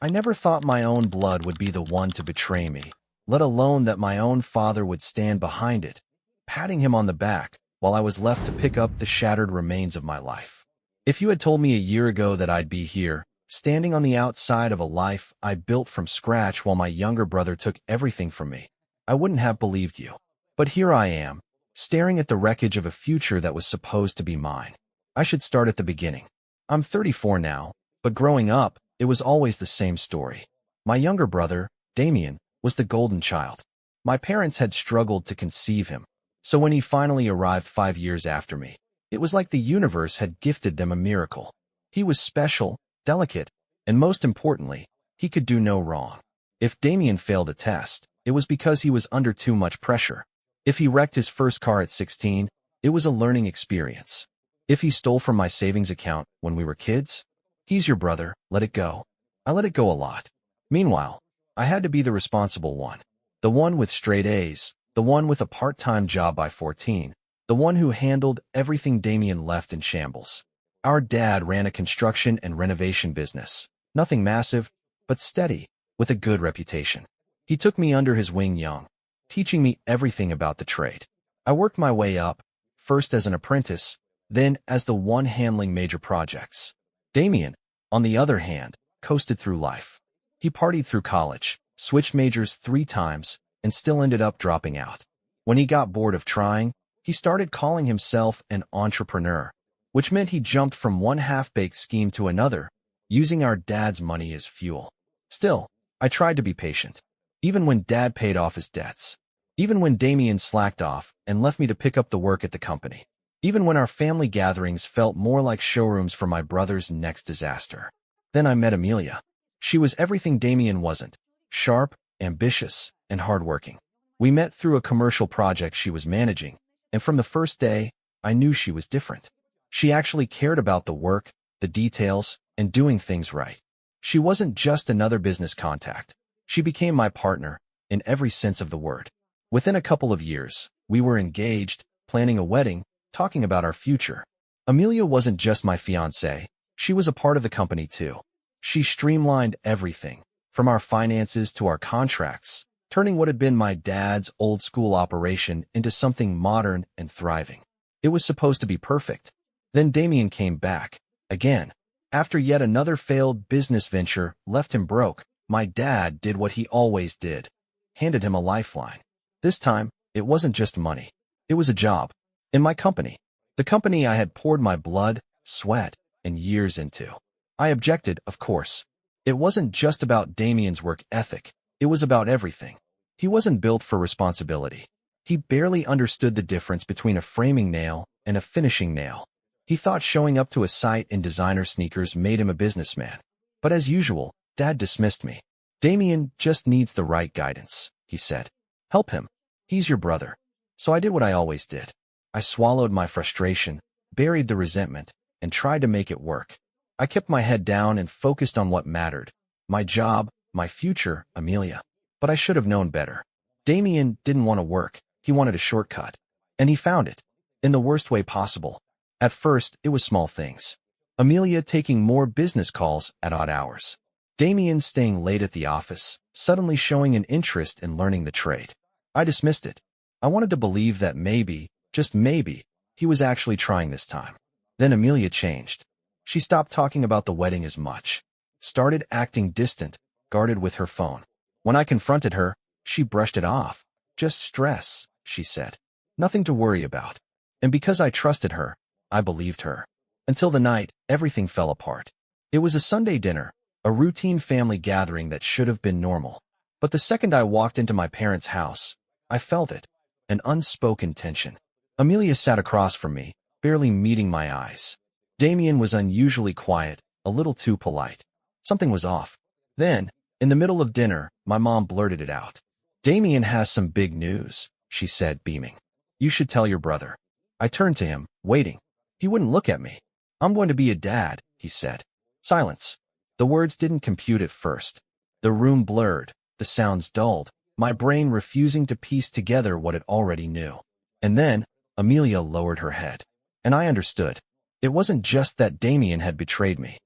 I never thought my own blood would be the one to betray me, let alone that my own father would stand behind it, patting him on the back while I was left to pick up the shattered remains of my life. If you had told me a year ago that I'd be here, standing on the outside of a life I built from scratch while my younger brother took everything from me, I wouldn't have believed you. But here I am, staring at the wreckage of a future that was supposed to be mine. I should start at the beginning. I'm 34 now, but growing up, it was always the same story. My younger brother, Damien, was the golden child. My parents had struggled to conceive him, so when he finally arrived 5 years after me, it was like the universe had gifted them a miracle. He was special, delicate, and most importantly, he could do no wrong. If Damien failed a test, it was because he was under too much pressure. If he wrecked his first car at 16, it was a learning experience. If he stole from my savings account when we were kids, he's your brother, let it go. I let it go a lot. Meanwhile, I had to be the responsible one. The one with straight A's, the one with a part-time job by 14, the one who handled everything Damien left in shambles. Our dad ran a construction and renovation business. Nothing massive, but steady, with a good reputation. He took me under his wing young, teaching me everything about the trade. I worked my way up, first as an apprentice, then as the one handling major projects. Damien, on the other hand, coasted through life. He partied through college, switched majors 3 times, and still ended up dropping out. When he got bored of trying, he started calling himself an entrepreneur, which meant he jumped from one half-baked scheme to another, using our dad's money as fuel. Still, I tried to be patient. Even when Dad paid off his debts. Even when Damien slacked off and left me to pick up the work at the company. Even when our family gatherings felt more like showrooms for my brother's next disaster. Then I met Amelia. She was everything Damien wasn't. Sharp, ambitious, and hardworking. We met through a commercial project she was managing, and from the first day, I knew she was different. She actually cared about the work, the details, and doing things right. She wasn't just another business contact. She became my partner, in every sense of the word. Within a couple of years, we were engaged, planning a wedding, talking about our future. Amelia wasn't just my fiancée, she was a part of the company too. She streamlined everything, from our finances to our contracts, turning what had been my dad's old-school operation into something modern and thriving. It was supposed to be perfect. Then Damien came back, again. After yet another failed business venture left him broke, my dad did what he always did, handed him a lifeline. This time, it wasn't just money. It was a job. In my company. The company I had poured my blood, sweat, and years into. I objected, of course. It wasn't just about Damien's work ethic. It was about everything. He wasn't built for responsibility. He barely understood the difference between a framing nail and a finishing nail. He thought showing up to a site in designer sneakers made him a businessman. But as usual, Dad dismissed me. Damien just needs the right guidance, he said. Help him. He's your brother. So I did what I always did. I swallowed my frustration, buried the resentment, and tried to make it work. I kept my head down and focused on what mattered. My job, my future, Amelia. But I should have known better. Damien didn't want to work. He wanted a shortcut. And he found it. In the worst way possible. At first, it was small things. Amelia taking more business calls at odd hours. Damien staying late at the office, suddenly showing an interest in learning the trade. I dismissed it. I wanted to believe that maybe, just maybe, he was actually trying this time. Then Amelia changed. She stopped talking about the wedding as much. Started acting distant, guarded with her phone. When I confronted her, she brushed it off. Just stress, she said. Nothing to worry about. And because I trusted her, I believed her. Until the night, everything fell apart. It was a Sunday dinner, a routine family gathering that should have been normal. But the second I walked into my parents' house, I felt it. An unspoken tension. Amelia sat across from me, barely meeting my eyes. Damien was unusually quiet, a little too polite. Something was off. Then, in the middle of dinner, my mom blurted it out. Damien has some big news, she said, beaming. You should tell your brother. I turned to him, waiting. He wouldn't look at me. I'm going to be a dad, he said. Silence. The words didn't compute at first. The room blurred, the sounds dulled, my brain refusing to piece together what it already knew. And then, Amelia lowered her head. And I understood. It wasn't just that Damien had betrayed me.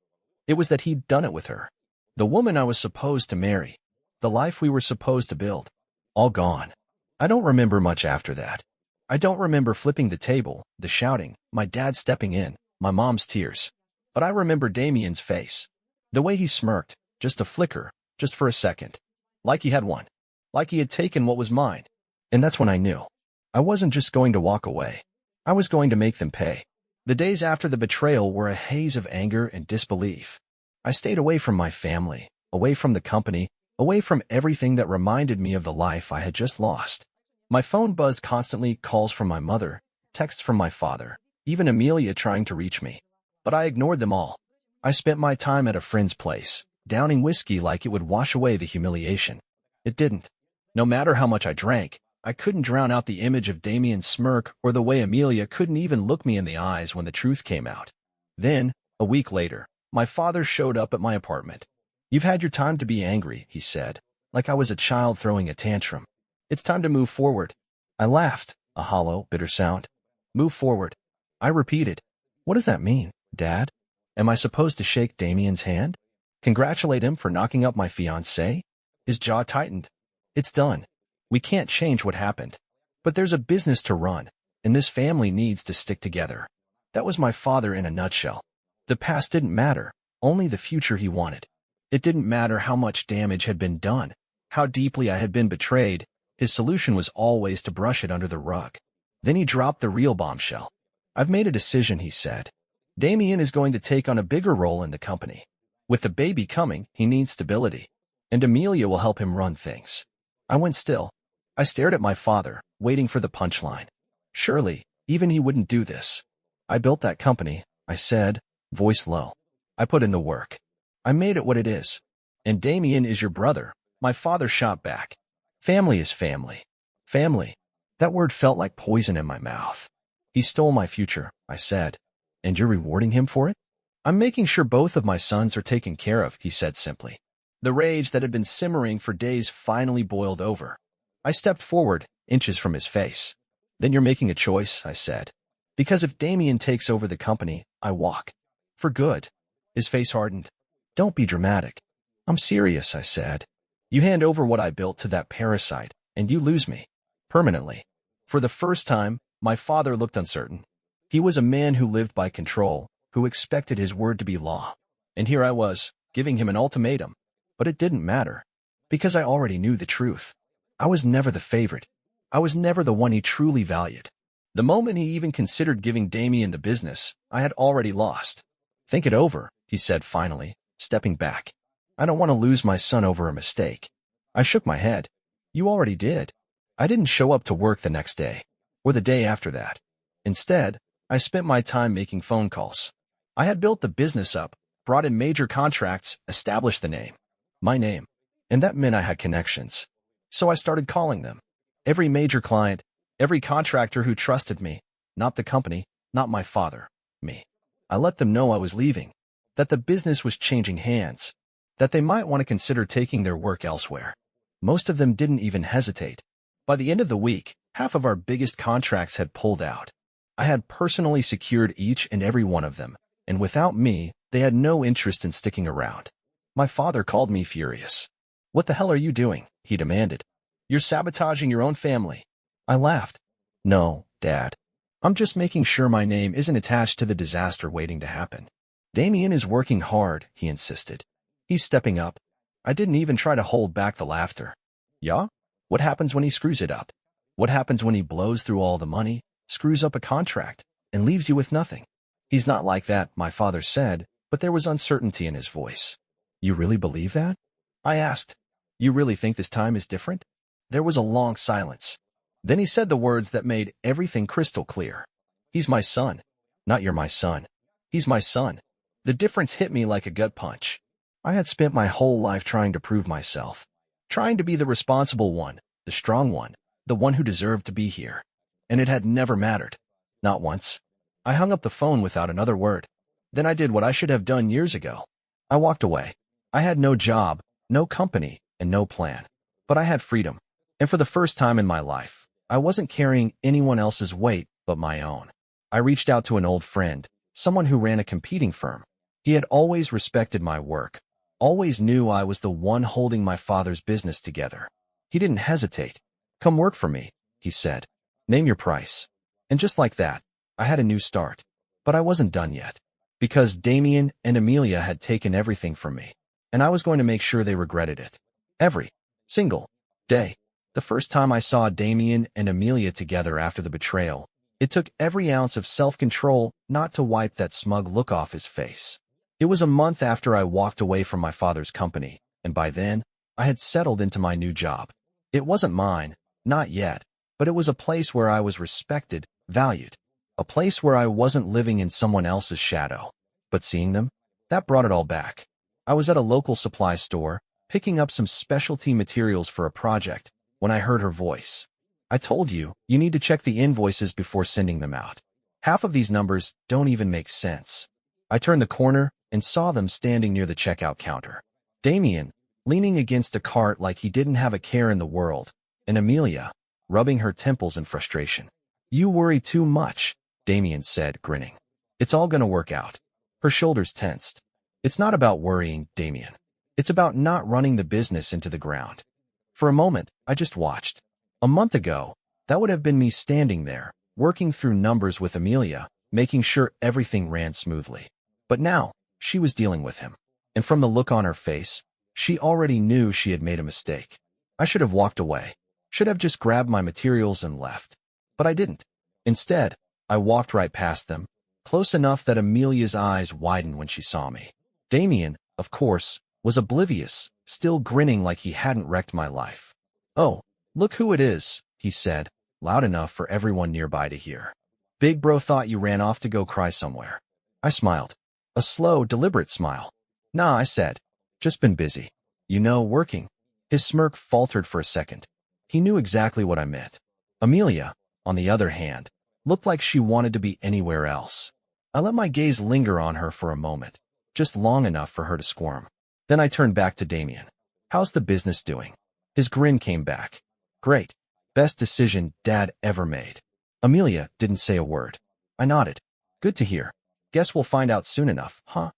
It was that he'd done it with her. The woman I was supposed to marry. The life we were supposed to build. All gone. I don't remember much after that. I don't remember flipping the table, the shouting, my dad stepping in, my mom's tears. But I remember Damien's face. The way he smirked, just a flicker, just for a second. Like he had won. Like he had taken what was mine. And that's when I knew. I wasn't just going to walk away. I was going to make them pay. The days after the betrayal were a haze of anger and disbelief. I stayed away from my family, away from the company, away from everything that reminded me of the life I had just lost. My phone buzzed constantly, calls from my mother, texts from my father, even Amelia trying to reach me. But I ignored them all. I spent my time at a friend's place, downing whiskey like it would wash away the humiliation. It didn't. No matter how much I drank, I couldn't drown out the image of Damien's smirk or the way Amelia couldn't even look me in the eyes when the truth came out. Then, a week later, my father showed up at my apartment. "You've had your time to be angry," he said, like I was a child throwing a tantrum. "It's time to move forward." I laughed, a hollow, bitter sound. "Move forward." I repeated. "What does that mean, Dad? Am I supposed to shake Damien's hand? Congratulate him for knocking up my fiancée?" His jaw tightened. "It's done. We can't change what happened. But there's a business to run, and this family needs to stick together." That was my father in a nutshell. The past didn't matter, only the future he wanted. It didn't matter how much damage had been done, how deeply I had been betrayed. His solution was always to brush it under the rug. Then he dropped the real bombshell. "I've made a decision," he said. "Damien is going to take on a bigger role in the company. With the baby coming, he needs stability. And Amelia will help him run things." I went still. I stared at my father, waiting for the punchline. Surely, even he wouldn't do this. "I built that company," I said, voice low. "I put in the work. I made it what it is. And Damien is your brother," my father shot back. "Family is family. Family." That word felt like poison in my mouth. "He stole my future," I said. "And you're rewarding him for it?" "I'm making sure both of my sons are taken care of," he said simply. The rage that had been simmering for days finally boiled over. I stepped forward, inches from his face. "Then you're making a choice," I said. "Because if Damien takes over the company, I walk. For good." His face hardened. "Don't be dramatic." "I'm serious," I said. "You hand over what I built to that parasite, and you lose me. Permanently." For the first time, my father looked uncertain. He was a man who lived by control, who expected his word to be law. And here I was, giving him an ultimatum. But it didn't matter, because I already knew the truth. I was never the favorite. I was never the one he truly valued. The moment he even considered giving Damien the business, I had already lost. "Think it over," he said finally, stepping back. "I don't want to lose my son over a mistake." I shook my head. "You already did." I didn't show up to work the next day, or the day after that. Instead, I spent my time making phone calls. I had built the business up, brought in major contracts, established the name. My name. And that meant I had connections. So I started calling them. Every major client, every contractor who trusted me, not the company, not my father, me. I let them know I was leaving, that the business was changing hands, that they might want to consider taking their work elsewhere. Most of them didn't even hesitate. By the end of the week, half of our biggest contracts had pulled out. I had personally secured each and every one of them, and without me, they had no interest in sticking around. My father called me furious. "What the hell are you doing?" he demanded. "You're sabotaging your own family." I laughed. "No, Dad. I'm just making sure my name isn't attached to the disaster waiting to happen." "Damien is working hard," he insisted. "He's stepping up." I didn't even try to hold back the laughter. "Yeah? What happens when he screws it up? What happens when he blows through all the money, screws up a contract, and leaves you with nothing?" "He's not like that," my father said, but there was uncertainty in his voice. "You really believe that?" I asked. "You really think this time is different?" There was a long silence. Then he said the words that made everything crystal clear. "He's my son. Not you're my son. He's my son." The difference hit me like a gut punch. I had spent my whole life trying to prove myself, trying to be the responsible one, the strong one, the one who deserved to be here. And it had never mattered. Not once. I hung up the phone without another word. Then I did what I should have done years ago. I walked away. I had no job, no company, and no plan. But I had freedom. And for the first time in my life, I wasn't carrying anyone else's weight but my own. I reached out to an old friend, someone who ran a competing firm. He had always respected my work, always knew I was the one holding my father's business together. He didn't hesitate. "Come work for me," he said. "Name your price." And just like that, I had a new start. But I wasn't done yet. Because Damien and Amelia had taken everything from me. And I was going to make sure they regretted it. Every single day. The first time I saw Damien and Amelia together after the betrayal, it took every ounce of self-control not to wipe that smug look off his face. It was a month after I walked away from my father's company, and by then, I had settled into my new job. It wasn't mine, not yet, but it was a place where I was respected, valued. A place where I wasn't living in someone else's shadow. But seeing them, that brought it all back. I was at a local supply store, picking up some specialty materials for a project, when I heard her voice. "I told you, you need to check the invoices before sending them out. Half of these numbers don't even make sense." I turned the corner and saw them standing near the checkout counter. Damien, leaning against a cart like he didn't have a care in the world, and Amelia, rubbing her temples in frustration. "You worry too much," Damien said, grinning. "It's all gonna work out." Her shoulders tensed. "It's not about worrying, Damien. It's about not running the business into the ground." For a moment, I just watched. A month ago, that would have been me standing there, working through numbers with Amelia, making sure everything ran smoothly. But now, she was dealing with him. And from the look on her face, she already knew she had made a mistake. I should have walked away. Should have just grabbed my materials and left. But I didn't. Instead, I walked right past them, close enough that Amelia's eyes widened when she saw me. Damien, of course, was oblivious, still grinning like he hadn't wrecked my life. "Oh, look who it is," he said, loud enough for everyone nearby to hear. "Big bro thought you ran off to go cry somewhere." I smiled. A slow, deliberate smile. "Nah," I said. "Just been busy. You know, working." His smirk faltered for a second. He knew exactly what I meant. Amelia, on the other hand, looked like she wanted to be anywhere else. I let my gaze linger on her for a moment, just long enough for her to squirm. Then I turned back to Damien. "How's the business doing?" His grin came back. "Great. Best decision Dad ever made." Amelia didn't say a word. I nodded. "Good to hear. Guess we'll find out soon enough, huh?"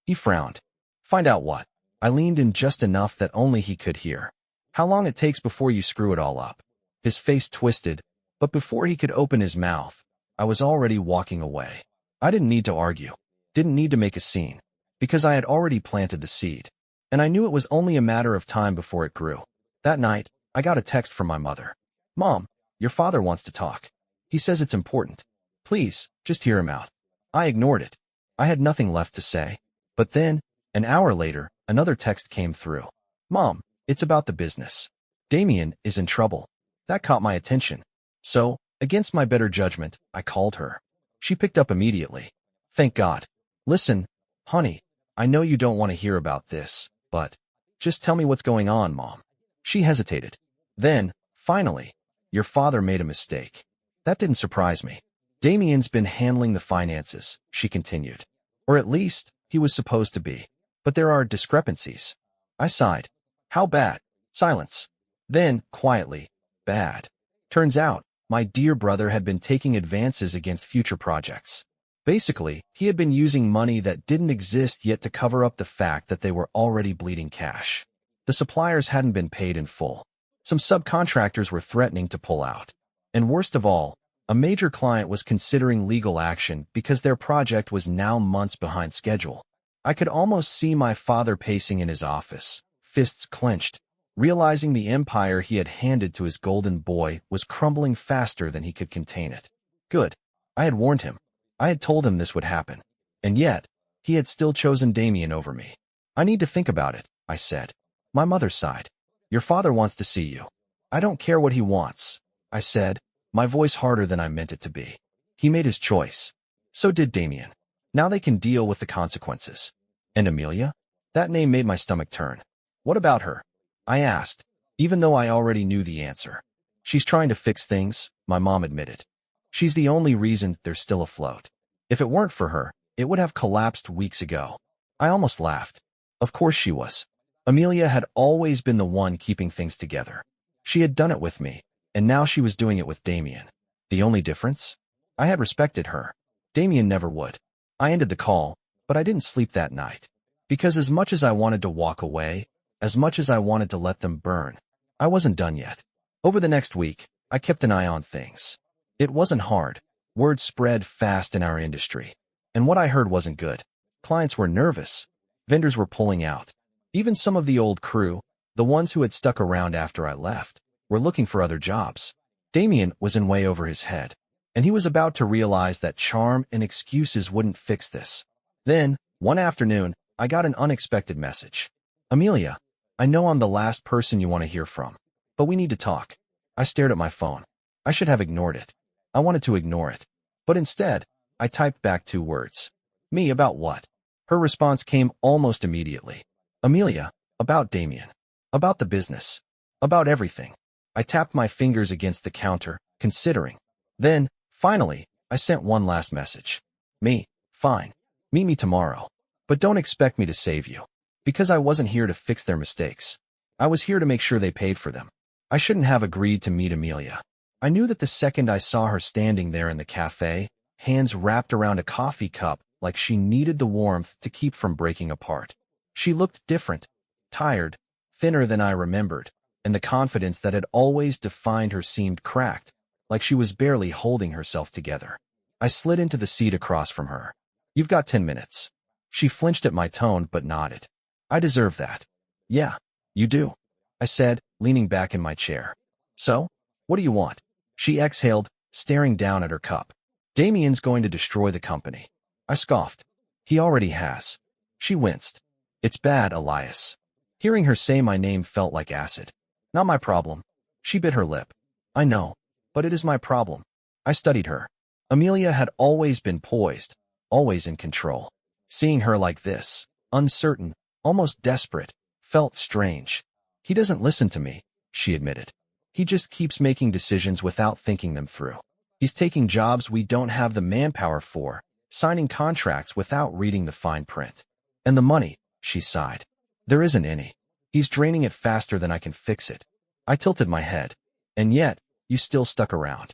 He frowned. "Find out what?" I leaned in just enough that only he could hear. "How long it takes before you screw it all up." His face twisted, but before he could open his mouth, I was already walking away. I didn't need to argue. Didn't need to make a scene. Because I had already planted the seed. And I knew it was only a matter of time before it grew. That night, I got a text from my mother. "Mom, your father wants to talk. He says it's important. Please, just hear him out." I ignored it. I had nothing left to say. But then, an hour later, another text came through. "Mom, it's about the business. Damien is in trouble." That caught my attention. So, against my better judgment, I called her. She picked up immediately. "Thank God. Listen, honey, I know you don't want to hear about this, but just tell me what's going on, Mom." She hesitated. Then, finally, "Your father made a mistake." That didn't surprise me. "Damien's been handling the finances," she continued. "Or at least, he was supposed to be. But there are discrepancies." I sighed. "How bad?" Silence. Then, quietly, "Bad. Turns out, my dear brother had been taking advances against future projects. Basically, he had been using money that didn't exist yet to cover up the fact that they were already bleeding cash. The suppliers hadn't been paid in full. Some subcontractors were threatening to pull out. And worst of all, a major client was considering legal action because their project was now months behind schedule. I could almost see my father pacing in his office, fists clenched, realizing the empire he had handed to his golden boy was crumbling faster than he could contain it. Good. I had warned him. I had told him this would happen. And yet, he had still chosen Damien over me. "I need to think about it," I said. My mother sighed. "Your father wants to see you." "I don't care what he wants," I said, my voice harder than I meant it to be. "He made his choice. So did Damien. Now they can deal with the consequences." "And Amelia?" That name made my stomach turn. "What about her?" I asked, even though I already knew the answer. "She's trying to fix things," my mom admitted. "She's the only reason they're still afloat. If it weren't for her, it would have collapsed weeks ago." I almost laughed. Of course she was. Amelia had always been the one keeping things together. She had done it with me, and now she was doing it with Damien. The only difference? I had respected her. Damien never would. I ended the call, but I didn't sleep that night. Because as much as I wanted to walk away, as much as I wanted to let them burn, I wasn't done yet. Over the next week, I kept an eye on things. It wasn't hard. Word spread fast in our industry. And what I heard wasn't good. Clients were nervous. Vendors were pulling out. Even some of the old crew, the ones who had stuck around after I left, were looking for other jobs. Damien was in way over his head, and he was about to realize that charm and excuses wouldn't fix this. Then, one afternoon, I got an unexpected message. Amelia, I know I'm the last person you want to hear from, but we need to talk. I stared at my phone. I should have ignored it. I wanted to ignore it. But instead, I typed back 2 words. Me about what? Her response came almost immediately. Amelia, about Damien. About the business. About everything. I tapped my fingers against the counter, considering. Then, finally, I sent one last message. Me, fine. Meet me tomorrow. But don't expect me to save you. Because I wasn't here to fix their mistakes. I was here to make sure they paid for them. I shouldn't have agreed to meet Amelia. I knew that the second I saw her standing there in the cafe, hands wrapped around a coffee cup like she needed the warmth to keep from breaking apart. She looked different, tired, thinner than I remembered, and the confidence that had always defined her seemed cracked, like she was barely holding herself together. I slid into the seat across from her. You've got 10 minutes. She flinched at my tone but nodded. I deserve that. Yeah, you do, I said, leaning back in my chair. So, what do you want? She exhaled, staring down at her cup. Damien's going to destroy the company. I scoffed. He already has. She winced. It's bad, Elias. Hearing her say my name felt like acid. Not my problem. She bit her lip. I know, but it is my problem. I studied her. Amelia had always been poised, always in control. Seeing her like this, uncertain, almost desperate, felt strange. He doesn't listen to me, she admitted. He just keeps making decisions without thinking them through. He's taking jobs we don't have the manpower for, signing contracts without reading the fine print. And the money, she sighed. There isn't any. He's draining it faster than I can fix it. I tilted my head. And yet, you still stuck around.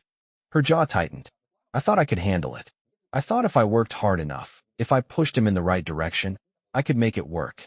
Her jaw tightened. I thought I could handle it. I thought if I worked hard enough, if I pushed him in the right direction, I could make it work.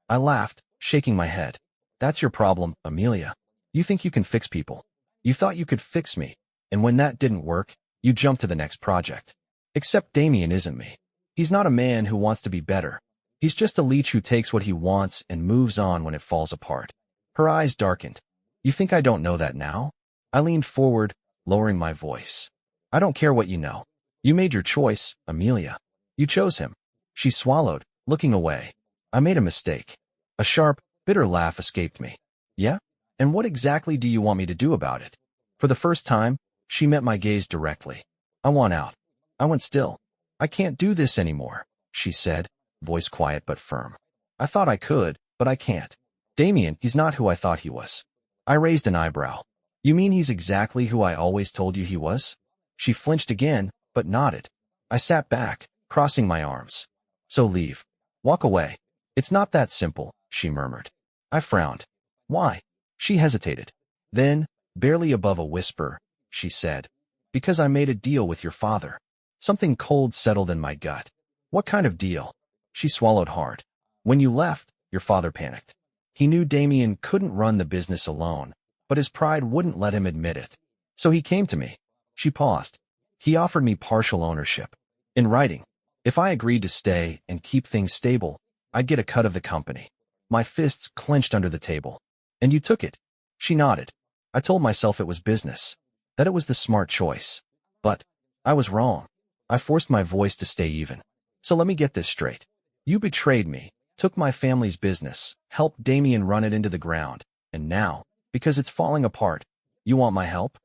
I laughed, shaking my head. That's your problem, Amelia. You think you can fix people. You thought you could fix me, and when that didn't work, you jumped to the next project. Except Damien isn't me. He's not a man who wants to be better. He's just a leech who takes what he wants and moves on when it falls apart. Her eyes darkened. You think I don't know that now? I leaned forward, lowering my voice. I don't care what you know. You made your choice, Amelia. You chose him. She swallowed, looking away. I made a mistake. A sharp, bitter laugh escaped me. Yeah? And what exactly do you want me to do about it? For the first time, she met my gaze directly. I want out. I went still. I can't do this anymore, she said, voice quiet but firm. I thought I could, but I can't. Damien, he's not who I thought he was. I raised an eyebrow. You mean he's exactly who I always told you he was? She flinched again, but nodded. I sat back, crossing my arms. So leave. Walk away. It's not that simple, she murmured. I frowned. Why? She hesitated. Then, barely above a whisper, she said, because I made a deal with your father. Something cold settled in my gut. What kind of deal? She swallowed hard. When you left, your father panicked. He knew Damien couldn't run the business alone, but his pride wouldn't let him admit it. So he came to me. She paused. He offered me partial ownership. In writing, if I agreed to stay and keep things stable, I'd get a cut of the company. My fists clenched under the table. And you took it. She nodded. I told myself it was business, that it was the smart choice. But I was wrong. I forced my voice to stay even. So let me get this straight. You betrayed me, took my family's business, helped Damien run it into the ground, and now, because it's falling apart, you want my help?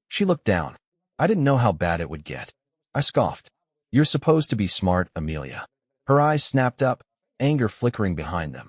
She looked down. I didn't know how bad it would get. I scoffed. You're supposed to be smart, Amelia. Her eyes snapped up, anger flickering behind them.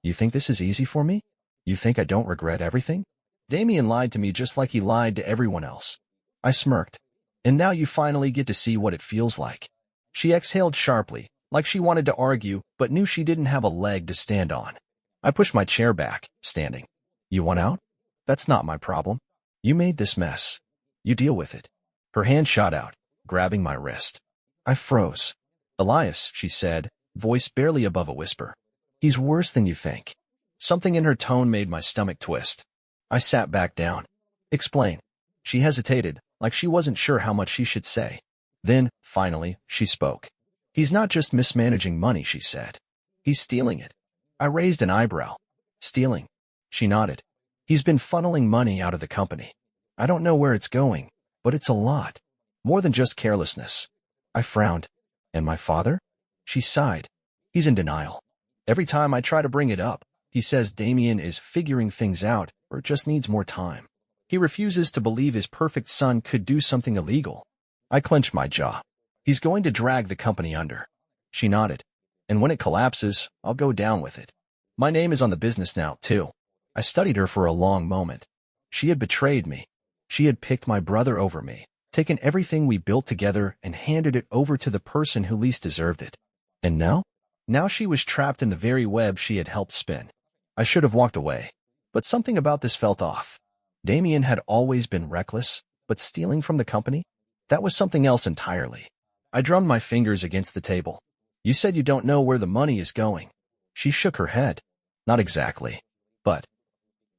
You think this is easy for me? You think I don't regret everything? Damien lied to me just like he lied to everyone else. I smirked. And now you finally get to see what it feels like. She exhaled sharply, like she wanted to argue, but knew she didn't have a leg to stand on. I pushed my chair back, standing. You want out? That's not my problem. You made this mess. You deal with it. Her hand shot out, grabbing my wrist. I froze. Elias, she said, voice barely above a whisper. He's worse than you think. Something in her tone made my stomach twist. I sat back down. Explain. She hesitated, like she wasn't sure how much she should say. Then, finally, she spoke. He's not just mismanaging money, she said. He's stealing it. I raised an eyebrow. Stealing? She nodded. He's been funneling money out of the company. I don't know where it's going, but it's a lot. More than just carelessness. I frowned. And my father? She sighed. He's in denial. Every time I try to bring it up, he says Damien is figuring things out or just needs more time. He refuses to believe his perfect son could do something illegal. I clenched my jaw. He's going to drag the company under. She nodded. And when it collapses, I'll go down with it. My name is on the business now, too. I studied her for a long moment. She had betrayed me. She had picked my brother over me, taken everything we built together and handed it over to the person who least deserved it. And now? Now she was trapped in the very web she had helped spin. I should have walked away. But something about this felt off. Damien had always been reckless, but stealing from the company? That was something else entirely. I drummed my fingers against the table. You said you don't know where the money is going. She shook her head. Not exactly. But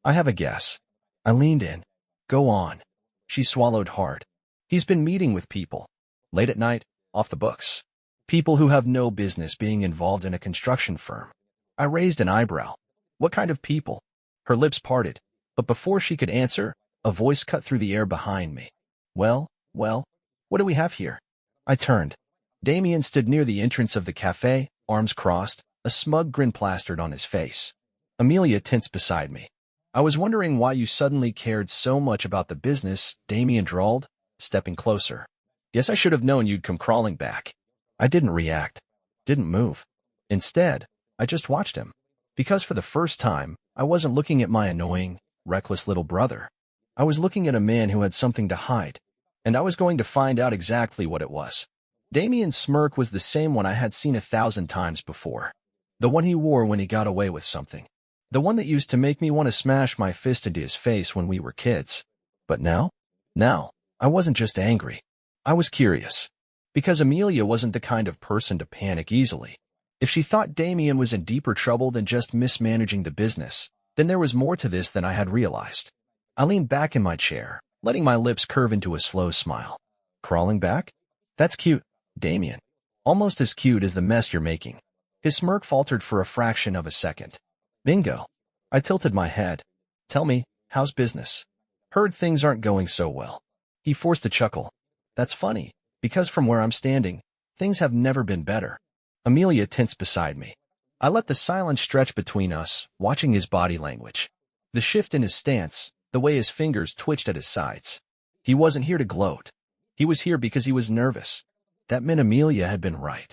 I have a guess. I leaned in. Go on. She swallowed hard. He's been meeting with people. Late at night, off the books. People who have no business being involved in a construction firm. I raised an eyebrow. What kind of people? Her lips parted, but before she could answer, a voice cut through the air behind me. Well, what do we have here? I turned. Damien stood near the entrance of the cafe, arms crossed, a smug grin plastered on his face. Amelia tensed beside me. I was wondering why you suddenly cared so much about the business, Damien drawled, stepping closer. Guess I should have known you'd come crawling back. I didn't react. Didn't move. Instead, I just watched him. Because for the first time, I wasn't looking at my annoying, reckless little brother. I was looking at a man who had something to hide, and I was going to find out exactly what it was. Damien's smirk was the same one I had seen 1,000 times before. The one he wore when he got away with something. The one that used to make me want to smash my fist into his face when we were kids. But now? Now, I wasn't just angry. I was curious. Because Amelia wasn't the kind of person to panic easily. If she thought Damien was in deeper trouble than just mismanaging the business, then there was more to this than I had realized. I leaned back in my chair, letting my lips curve into a slow smile. Crawling back? That's cute, Damien. Almost as cute as the mess you're making. His smirk faltered for a fraction of a second. Bingo. I tilted my head. Tell me, how's business? Heard things aren't going so well. He forced a chuckle. That's funny, because from where I'm standing, things have never been better. Amelia tensed beside me. I let the silence stretch between us, watching his body language. The shift in his stance, the way his fingers twitched at his sides. He wasn't here to gloat. He was here because he was nervous. That meant Amelia had been right.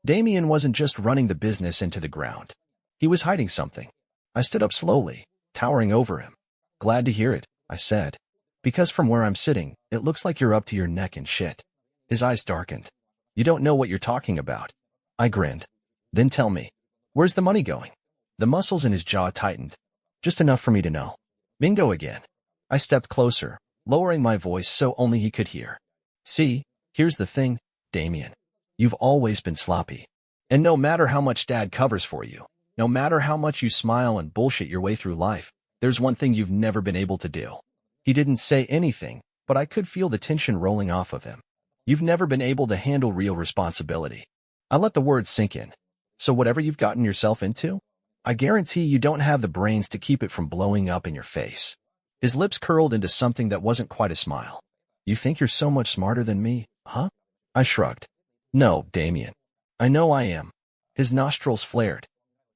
Damien wasn't just running the business into the ground. He was hiding something. I stood up slowly, towering over him. Glad to hear it, I said. Because from where I'm sitting, it looks like you're up to your neck in shit. His eyes darkened. You don't know what you're talking about. I grinned. Then tell me, where's the money going? The muscles in his jaw tightened. Just enough for me to know. Bingo again. I stepped closer, lowering my voice so only he could hear. See, here's the thing, Damien. You've always been sloppy. And no matter how much Dad covers for you, no matter how much you smile and bullshit your way through life, there's one thing you've never been able to do. He didn't say anything, but I could feel the tension rolling off of him. You've never been able to handle real responsibility. I let the words sink in. So whatever you've gotten yourself into, I guarantee you don't have the brains to keep it from blowing up in your face. His lips curled into something that wasn't quite a smile. You think you're so much smarter than me, huh? I shrugged. No, Damien. I know I am. His nostrils flared.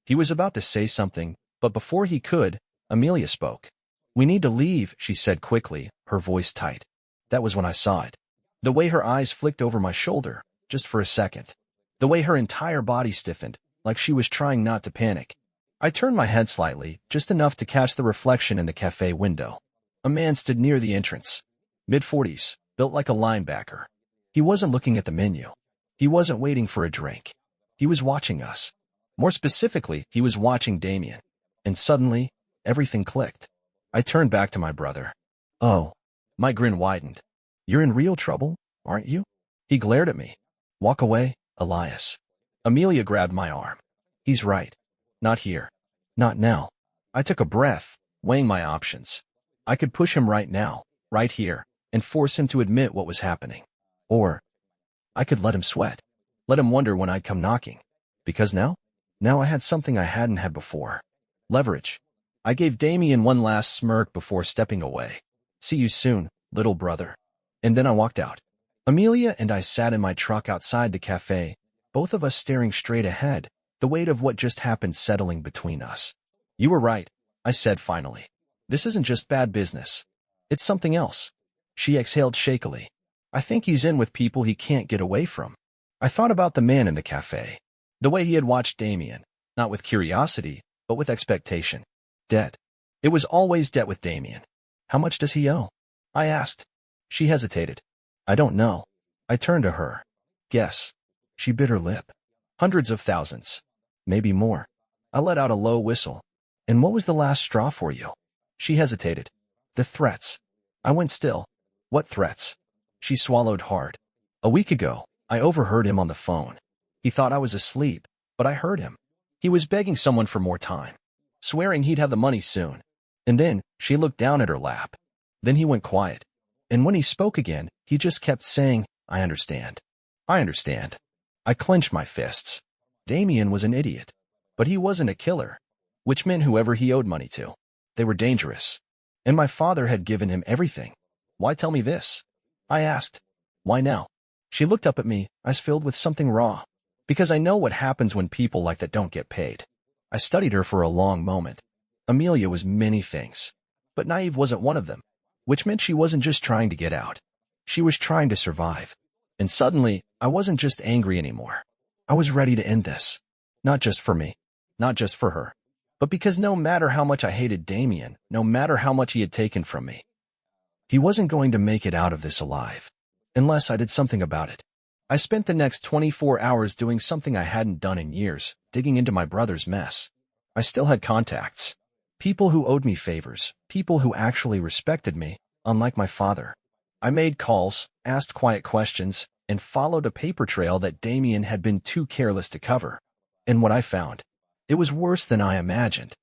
He was about to say something, but before he could, Amelia spoke. We need to leave, she said quickly, her voice tight. That was when I saw it. The way her eyes flicked over my shoulder, just for a second. The way her entire body stiffened, like she was trying not to panic. I turned my head slightly, just enough to catch the reflection in the cafe window. A man stood near the entrance. Mid-40s, built like a linebacker. He wasn't looking at the menu. He wasn't waiting for a drink. He was watching us. More specifically, he was watching Damien. And suddenly, everything clicked. I turned back to my brother. Oh. My grin widened. You're in real trouble, aren't you? He glared at me. Walk away, Elias. Amelia grabbed my arm. He's right. Not here. Not now. I took a breath, weighing my options. I could push him right now, right here, and force him to admit what was happening. Or I could let him sweat. Let him wonder when I'd come knocking. Because now I had something I hadn't had before. Leverage. I gave Damien one last smirk before stepping away. See you soon, little brother. And then I walked out. Amelia and I sat in my truck outside the cafe, both of us staring straight ahead, the weight of what just happened settling between us. You were right, I said finally. This isn't just bad business. It's something else. She exhaled shakily. I think he's in with people he can't get away from. I thought about the man in the cafe. The way he had watched Damien, not with curiosity, but with expectation. Debt. It was always debt with Damien. How much does he owe? I asked. She hesitated. I don't know. I turned to her. Guess. She bit her lip. Hundreds of thousands. Maybe more. I let out a low whistle. And what was the last straw for you? She hesitated. The threats. I went still. What threats? She swallowed hard. A week ago, I overheard him on the phone. He thought I was asleep, but I heard him. He was begging someone for more time, swearing he'd have the money soon. And then she looked down at her lap. Then he went quiet. And when he spoke again, he just kept saying, I understand. I understand. I clenched my fists. Damien was an idiot. But he wasn't a killer, which meant whoever he owed money to. They were dangerous. And my father had given him everything. Why tell me this? I asked. Why now? She looked up at me, eyes filled with something raw. Because I know what happens when people like that don't get paid. I studied her for a long moment. Amelia was many things. But naive wasn't one of them. Which meant she wasn't just trying to get out. She was trying to survive. And suddenly, I wasn't just angry anymore. I was ready to end this. Not just for me. Not just for her. But because no matter how much I hated Damien, no matter how much he had taken from me, he wasn't going to make it out of this alive. Unless I did something about it. I spent the next 24 hours doing something I hadn't done in years, digging into my brother's mess. I still had contacts. People who owed me favors, people who actually respected me, unlike my father. I made calls, asked quiet questions, and followed a paper trail that Damien had been too careless to cover. And what I found? It was worse than I imagined.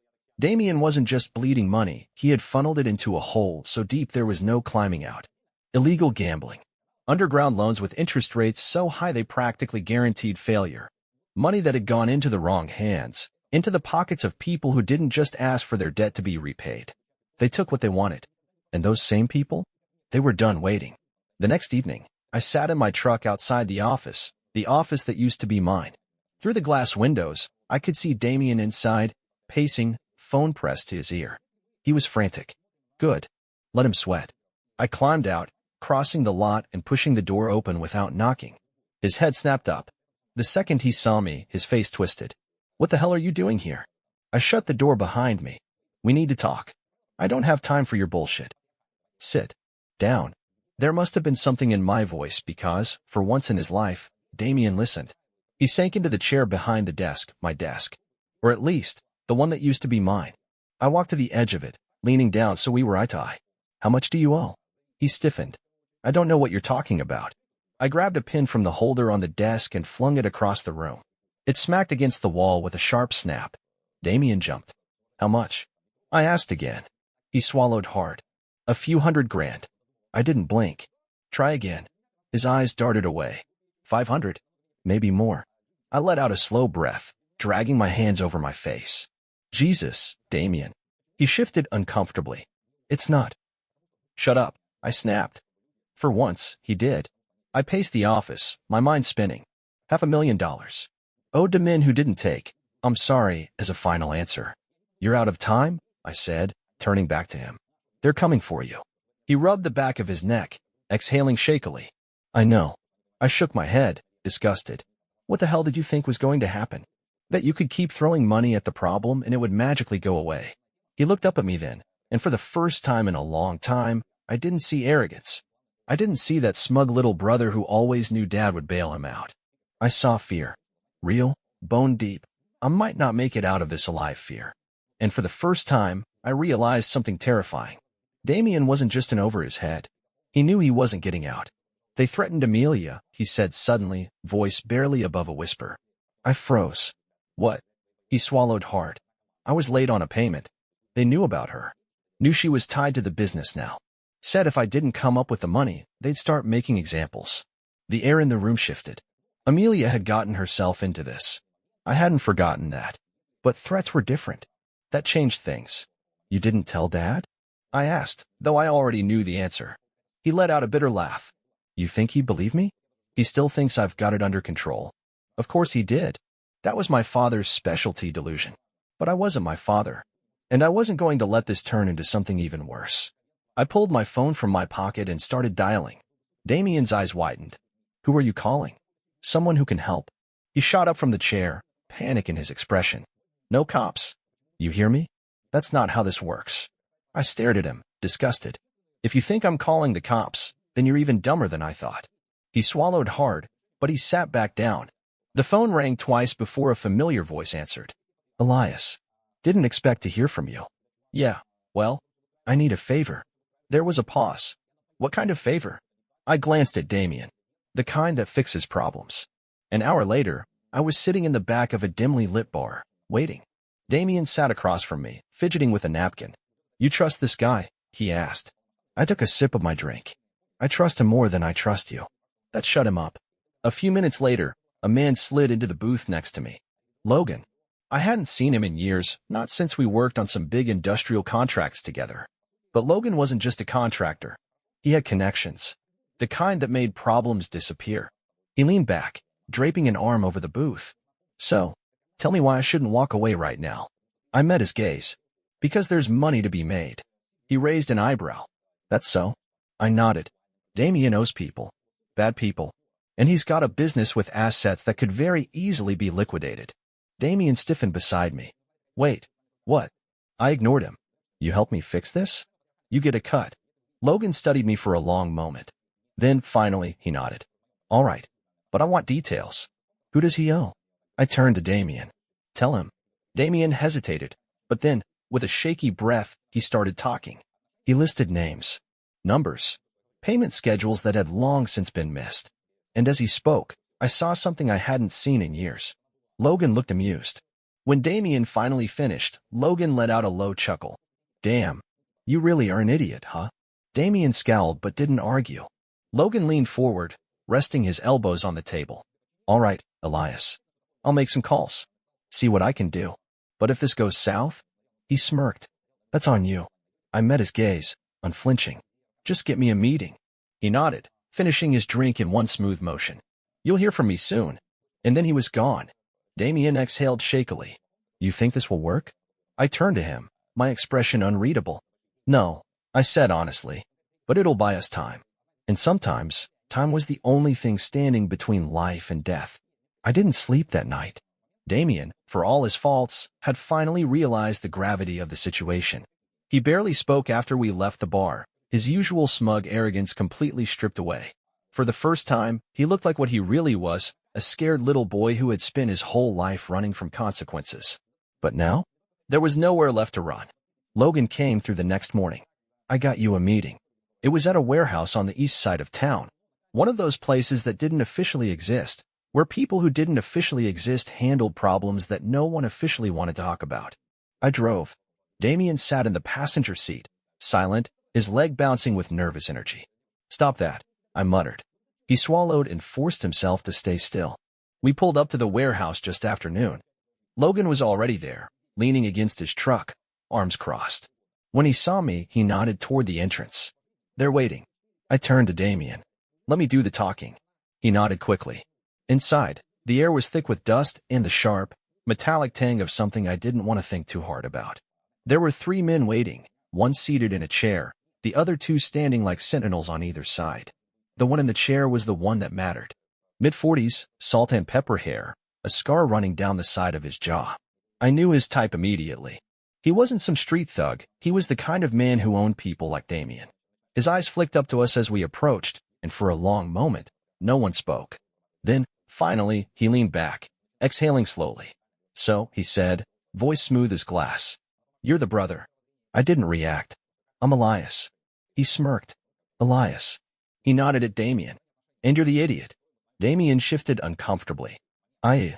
Damien wasn't just bleeding money, he had funneled it into a hole so deep there was no climbing out. Illegal gambling. Underground loans with interest rates so high they practically guaranteed failure. Money that had gone into the wrong hands, into the pockets of people who didn't just ask for their debt to be repaid. They took what they wanted. And those same people? They were done waiting. The next evening, I sat in my truck outside the office that used to be mine. Through the glass windows, I could see Damien inside, pacing, phone pressed to his ear. He was frantic. Good. Let him sweat. I climbed out, crossing the lot and pushing the door open without knocking. His head snapped up. The second he saw me, his face twisted. What the hell are you doing here? I shut the door behind me. We need to talk. I don't have time for your bullshit. Sit down. There must have been something in my voice because, for once in his life, Damien listened. He sank into the chair behind the desk, my desk. Or at least, the one that used to be mine. I walked to the edge of it, leaning down so we were eye to eye. How much do you owe? He stiffened. I don't know what you're talking about. I grabbed a pin from the holder on the desk and flung it across the room. It smacked against the wall with a sharp snap. Damien jumped. How much? I asked again. He swallowed hard. A few $100,000. I didn't blink. Try again. His eyes darted away. 500. Maybe more. I let out a slow breath, dragging my hands over my face. Jesus, Damien. He shifted uncomfortably. It's not. Shut up, I snapped. For once, he did. I paced the office, my mind spinning. $500,000. Owed to men who didn't take, I'm sorry, as a final answer. You're out of time, I said, turning back to him. They're coming for you. He rubbed the back of his neck, exhaling shakily. I know. I shook my head, disgusted. What the hell did you think was going to happen? That you could keep throwing money at the problem and it would magically go away. He looked up at me then, and for the first time in a long time, I didn't see arrogance. I didn't see that smug little brother who always knew Dad would bail him out. I saw fear. Real, bone deep. I might not make it out of this alive fear. And for the first time, I realized something terrifying. Damien wasn't just in over his head. He knew he wasn't getting out. They threatened Amelia, he said suddenly, voice barely above a whisper. I froze. What? He swallowed hard. I was late on a payment. They knew about her. Knew she was tied to the business now. Said if I didn't come up with the money, they'd start making examples. The air in the room shifted. Amelia had gotten herself into this. I hadn't forgotten that. But threats were different. That changed things. You didn't tell Dad? I asked, though I already knew the answer. He let out a bitter laugh. You think he'd believe me? He still thinks I've got it under control. Of course he did. That was my father's specialty delusion. But I wasn't my father. And I wasn't going to let this turn into something even worse. I pulled my phone from my pocket and started dialing. Damien's eyes widened. Who are you calling? Someone who can help. He shot up from the chair, panic in his expression. No cops. You hear me? That's not how this works. I stared at him, disgusted. If you think I'm calling the cops, then you're even dumber than I thought. He swallowed hard, but he sat back down. The phone rang twice before a familiar voice answered. Elias. Didn't expect to hear from you. Yeah, well, I need a favor. There was a pause. What kind of favor? I glanced at Damien. The kind that fixes problems. An hour later, I was sitting in the back of a dimly lit bar, waiting. Damien sat across from me, fidgeting with a napkin. You trust this guy? He asked. I took a sip of my drink. I trust him more than I trust you. That shut him up. A few minutes later, a man slid into the booth next to me. Logan. I hadn't seen him in years, not since we worked on some big industrial contracts together. But Logan wasn't just a contractor. He had connections. The kind that made problems disappear. He leaned back, draping an arm over the booth. So, tell me why I shouldn't walk away right now. I met his gaze. Because there's money to be made. He raised an eyebrow. That's so? I nodded. Damien owes people. Bad people. And he's got a business with assets that could very easily be liquidated. Damien stiffened beside me. Wait. What? I ignored him. You help me fix this? You get a cut. Logan studied me for a long moment. Then, finally, he nodded. All right. But I want details. Who does he owe? I turned to Damien. Tell him. Damien hesitated, but then, with a shaky breath, he started talking. He listed names, numbers, payment schedules that had long since been missed. And as he spoke, I saw something I hadn't seen in years. Logan looked amused. When Damien finally finished, Logan let out a low chuckle. Damn, you really are an idiot, huh? Damien scowled but didn't argue. Logan leaned forward, resting his elbows on the table. All right, Elias. I'll make some calls. See what I can do. But if this goes south? He smirked. That's on you. I met his gaze, unflinching. Just get me a meeting. He nodded, finishing his drink in one smooth motion. You'll hear from me soon. And then he was gone. Damien exhaled shakily. You think this will work? I turned to him, my expression unreadable. No, I said honestly. But it'll buy us time. And sometimes, time was the only thing standing between life and death. I didn't sleep that night. Damien, for all his faults, had finally realized the gravity of the situation. He barely spoke after we left the bar, his usual smug arrogance completely stripped away. For the first time, he looked like what he really was, a scared little boy who had spent his whole life running from consequences. But now, there was nowhere left to run. Logan came through the next morning. I got you a meeting. It was at a warehouse on the east side of town. One of those places that didn't officially exist, where people who didn't officially exist handled problems that no one officially wanted to talk about. I drove. Damien sat in the passenger seat, silent, his leg bouncing with nervous energy. Stop that, I muttered. He swallowed and forced himself to stay still. We pulled up to the warehouse just after noon. Logan was already there, leaning against his truck, arms crossed. When he saw me, he nodded toward the entrance. They're waiting. I turned to Damien. Let me do the talking. He nodded quickly. Inside, the air was thick with dust and the sharp, metallic tang of something I didn't want to think too hard about. There were 3 men waiting, one seated in a chair, the other 2 standing like sentinels on either side. The one in the chair was the one that mattered. Mid-40s, salt and pepper hair, a scar running down the side of his jaw. I knew his type immediately. He wasn't some street thug, he was the kind of man who owned people like Damien. His eyes flicked up to us as we approached, and for a long moment, no one spoke. Then, finally, he leaned back, exhaling slowly. So, he said, voice smooth as glass. You're the brother. I didn't react. I'm Elias. He smirked. Elias. He nodded at Damien. And you're the idiot. Damien shifted uncomfortably. I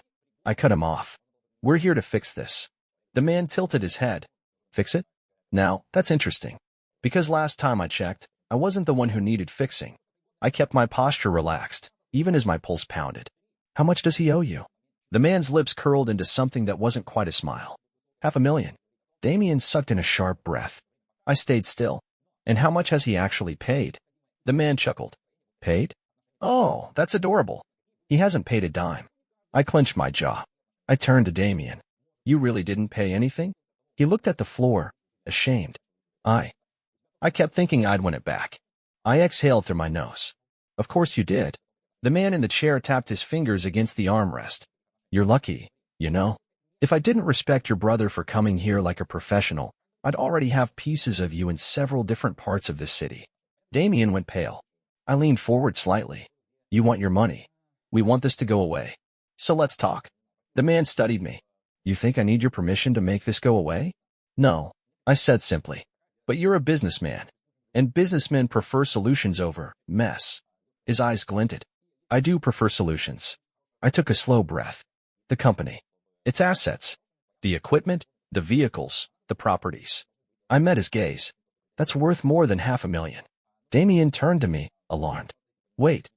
cut him off. We're here to fix this. The man tilted his head. Fix it? Now, that's interesting. Because last time I checked, I wasn't the one who needed fixing. I kept my posture relaxed, even as my pulse pounded. How much does he owe you? The man's lips curled into something that wasn't quite a smile. $500,000. Damien sucked in a sharp breath. I stayed still. And how much has he actually paid? The man chuckled. Paid? Oh, that's adorable. He hasn't paid a dime. I clenched my jaw. I turned to Damien. You really didn't pay anything? He looked at the floor, ashamed. I kept thinking I'd win it back. I exhaled through my nose. Of course you did. The man in the chair tapped his fingers against the armrest. You're lucky, you know. If I didn't respect your brother for coming here like a professional, I'd already have pieces of you in several different parts of this city. Damien went pale. I leaned forward slightly. You want your money. We want this to go away. So let's talk. The man studied me. You think I need your permission to make this go away? No, I said simply. But you're a businessman, and businessmen prefer solutions over mess. His eyes glinted. I do prefer solutions. I took a slow breath. The company. Its assets. The equipment, the vehicles, the properties. I met his gaze. That's worth more than $500,000. Damien turned to me, alarmed. Wait.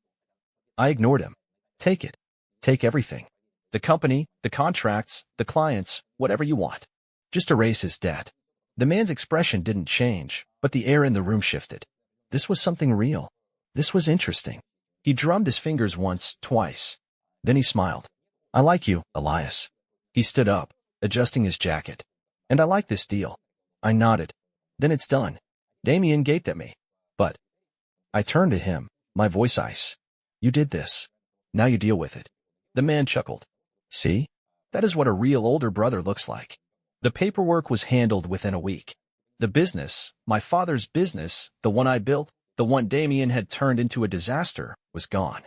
I ignored him. Take it. Take everything. The company, the contracts, the clients, whatever you want. Just erase his debt. The man's expression didn't change, but the air in the room shifted. This was something real. This was interesting. He drummed his fingers once, twice. Then he smiled. I like you, Elias. He stood up, adjusting his jacket. And I like this deal. I nodded. Then it's done. Damien gaped at me. But I turned to him, my voice ice. You did this. Now you deal with it. The man chuckled. See? That is what a real older brother looks like. The paperwork was handled within a week. The business, my father's business, the one I built, the one Damien had turned into a disaster, was gone.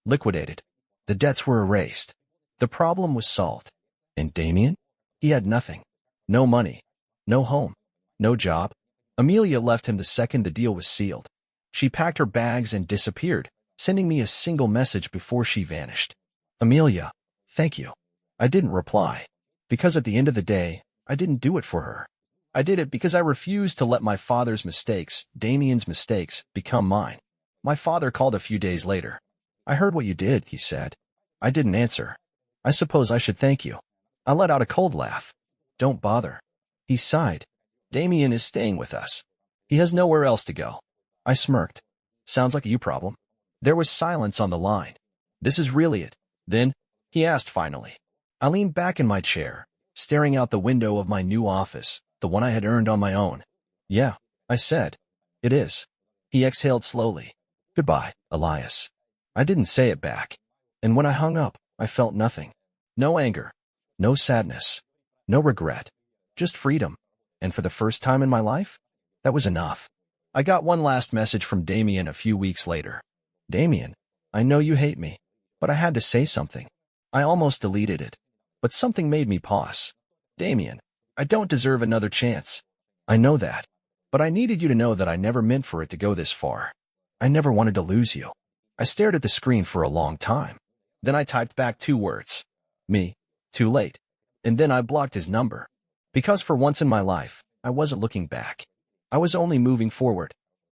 Liquidated. The debts were erased. The problem was solved. And Damien? He had nothing. No money. No home. No job. Amelia left him the second the deal was sealed. She packed her bags and disappeared, sending me a single message before she vanished. Amelia, thank you. I didn't reply. Because at the end of the day, I didn't do it for her. I did it because I refused to let my father's mistakes, Damien's mistakes, become mine. My father called a few days later. I heard what you did, he said. I didn't answer. I suppose I should thank you. I let out a cold laugh. Don't bother. He sighed. Damien is staying with us. He has nowhere else to go. I smirked. Sounds like a you problem. There was silence on the line. This is really it, then? He asked finally. I leaned back in my chair, staring out the window of my new office, the one I had earned on my own. Yeah, I said. It is. He exhaled slowly. Goodbye, Elias. I didn't say it back. And when I hung up, I felt nothing. No anger. No sadness. No regret. Just freedom. And for the first time in my life, that was enough. I got one last message from Damien a few weeks later. Damien, I know you hate me, but I had to say something. I almost deleted it. But something made me pause. Damien, I don't deserve another chance. I know that. But I needed you to know that I never meant for it to go this far. I never wanted to lose you. I stared at the screen for a long time. Then I typed back 2 words. Me. Too late. And then I blocked his number. Because for once in my life, I wasn't looking back. I was only moving forward.